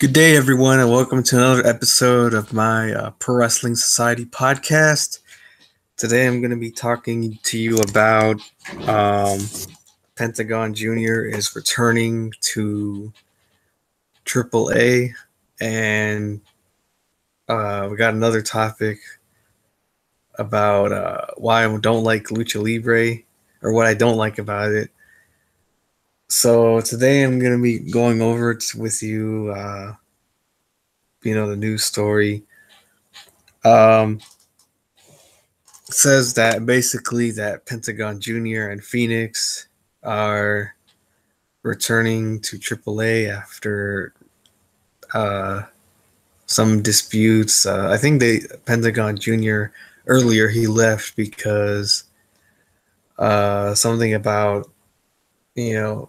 Good day, everyone, and welcome to another episode of my Pro Wrestling Society podcast. Today, I'm going to be talking to you about um, Pentagon Jr. is returning to AAA, and we got another topic about why I don't like Lucha Libre, or what I don't like about it. So today, I'm going to be going over it with you, the news story. Um, Says that basically that Pentagon Jr. and Phoenix are returning to AAA after uh, some disputes. I think Pentagon Jr. earlier he left because something about you know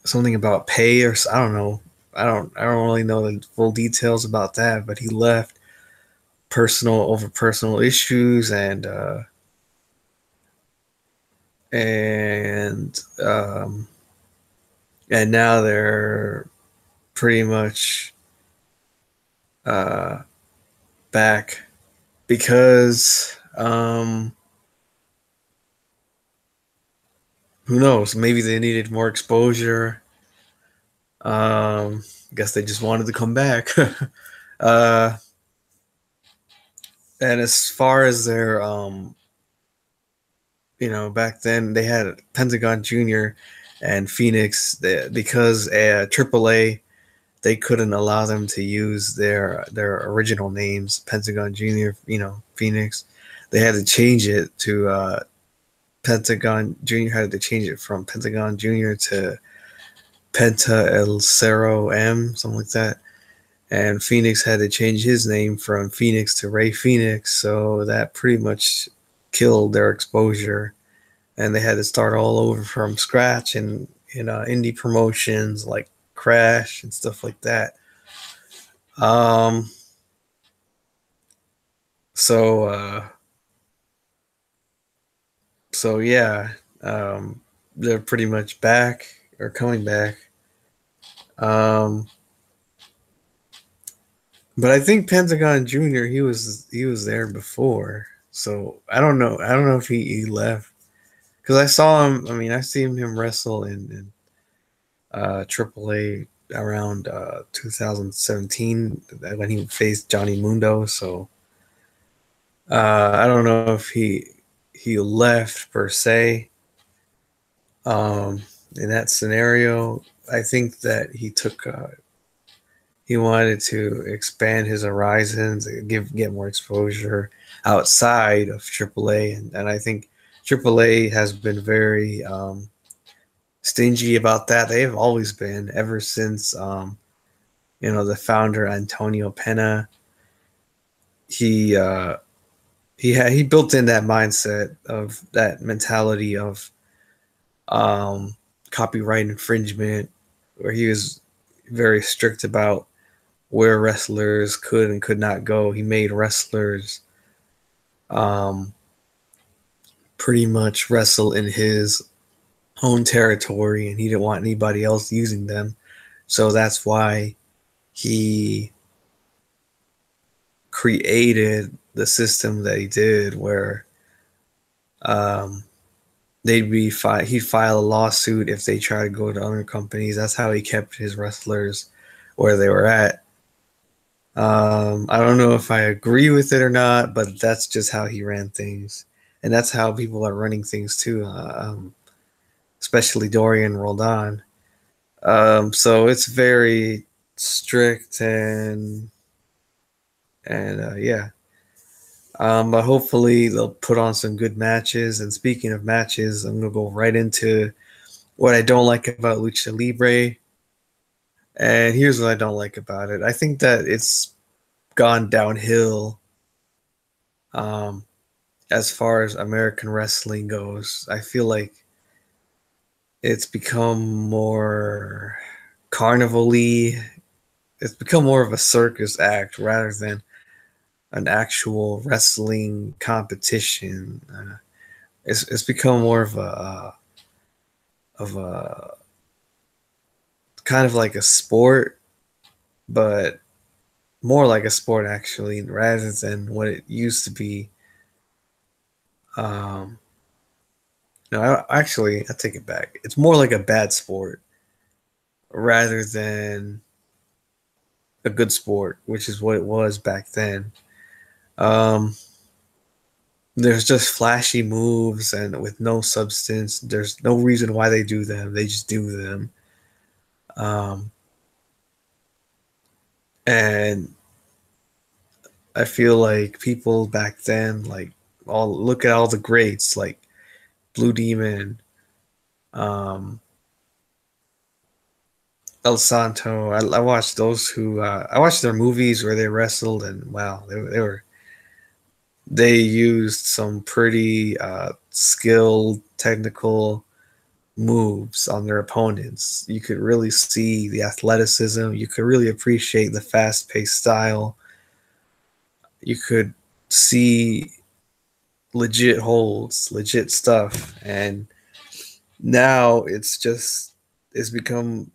something about pay, or I don't know. I don't really know the full details about that, but he left over personal issues and and now they're pretty much uh, back because who knows? Maybe they needed more exposure. I guess they just wanted to come back. uh, and as far as their back then they had Pentagon Jr. and Phoenix because AAA they couldn't allow them to use their original names, Pentagon Jr., Phoenix. They had to change it to Pentagon Jr. had to change it from Pentagon Jr. to Penta El Cerro M, something like that. And Phoenix had to change his name from Phoenix to Ray Phoenix, so that pretty much killed their exposure. And they had to start all over from scratch in indie promotions like Crash and stuff like that. Um, so yeah, they're pretty much back or coming back. But I think Pentagon Jr. he was there before, so I don't know. I don't know if he left because I saw him. I mean, I've seen him wrestle in AAA around 2017 when he faced Johnny Mundo. So I don't know if he left per se. In that scenario, I think that he wanted to expand his horizons, get more exposure outside of AAA, and I think AAA has been very stingy about that. They've always been ever since the founder Antonio Pena. He built in that mindset of that mentality of copyright infringement, where he was very strict about where wrestlers could and could not go. He made wrestlers pretty much wrestle in his own territory, and he didn't want anybody else using them. So that's why he created the system that he did, where he'd file a lawsuit if they try to go to other companies. That's how he kept his wrestlers where they were at. I don't know if I agree with it or not, but that's just how he ran things, and that's how people are running things too. Especially Dorian Roldan. So it's very strict and yeah. But hopefully they'll put on some good matches. And speaking of matches, I'm gonna go right into what I don't like about Lucha Libre. And here's what I don't like about it. I think that it's gone downhill as far as American wrestling goes. I feel like it's become more carnival-y. It's become more of a circus act rather than an actual wrestling competition. It's become more of a kind of like a sport but more like a sport actually, rather than what it used to be. Um, no, I take it back. It's more like a bad sport rather than a good sport, which is what it was back then. Um, there's just flashy moves and with no substance. There's no reason why they do them. They just do them. Um, and I feel like people back then, like, all look at all the greats, like Blue Demon, um, El Santo. I watched those who I watched their movies where they wrestled, and wow, they used some pretty skilled technical moves on their opponents. You could really see the athleticism. You could really appreciate the fast-paced style. You could see legit holds, legit stuff, and now it's become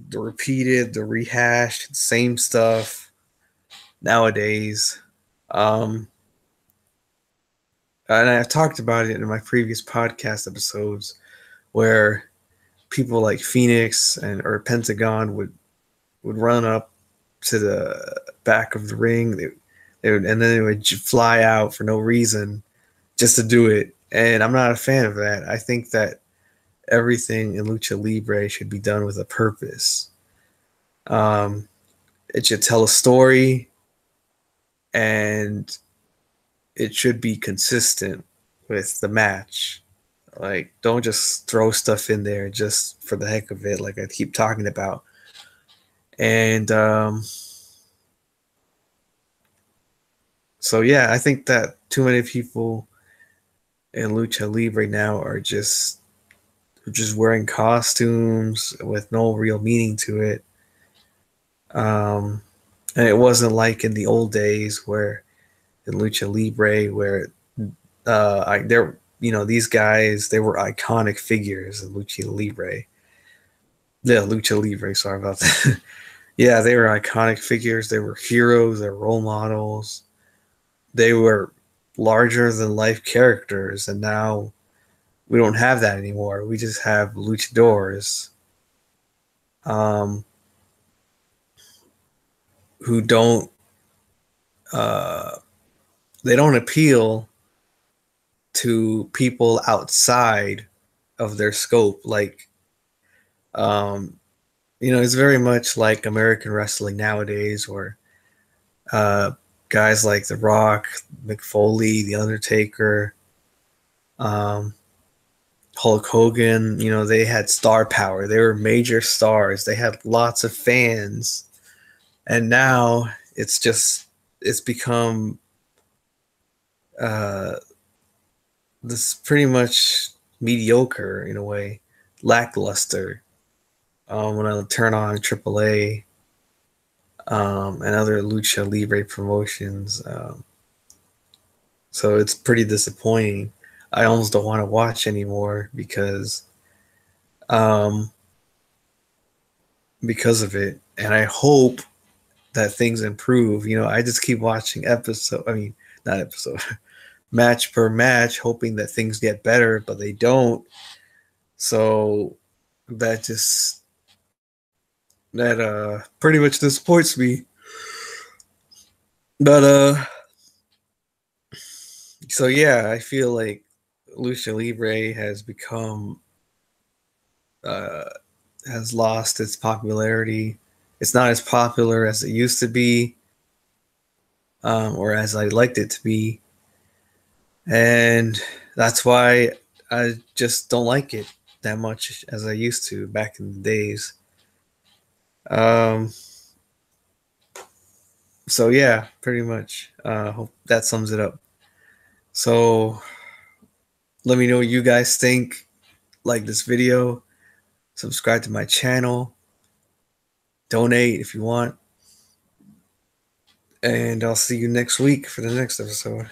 the repeated, the rehashed, same stuff nowadays. Um, and I've talked about it in my previous podcast episodes where people like Phoenix and or Pentagon would run up to the back of the ring. And then they would fly out for no reason just to do it. And I'm not a fan of that. I think that everything in Lucha Libre should be done with a purpose. Um, it should tell a story, and it should be consistent with the match. Like, don't just throw stuff in there just for the heck of it, like I keep talking about. And so, yeah, I think that too many people in Lucha Libre now are just wearing costumes with no real meaning to it. And it wasn't like in the old days where in Lucha Libre, where they're these guys, they were iconic figures in Lucha Libre. Yeah, Lucha Libre. Sorry about that. Yeah, they were iconic figures. They were heroes. They were role models. They were larger than life characters, and now we don't have that anymore. We just have luchadors, um, who don't they don't appeal to people outside of their scope. Like, um, it's very much like American wrestling nowadays, where uh, guys like The Rock, Mick Foley, The Undertaker, um, Hulk Hogan, they had star power. They were major stars. They had lots of fans. And now it's become uh, this pretty much mediocre in a way, lackluster. When I turn on AAA and other Lucha Libre promotions, so it's pretty disappointing. I almost don't want to watch anymore um, because of it, and I hope that things improve. I just keep watching not episode, match per match, hoping that things get better, but they don't. So that just that pretty much disappoints me. But so yeah, I feel like Lucha Libre has become uh has lost its popularity. It's not as popular as it used to be, or as I liked it to be, and that's why I just don't like it that much as I used to back in the days. Um, so yeah, pretty much. Hope that sums it up. So let me know what you guys think. Like this video, subscribe to my channel, donate if you want, and I'll see you next week for the next episode.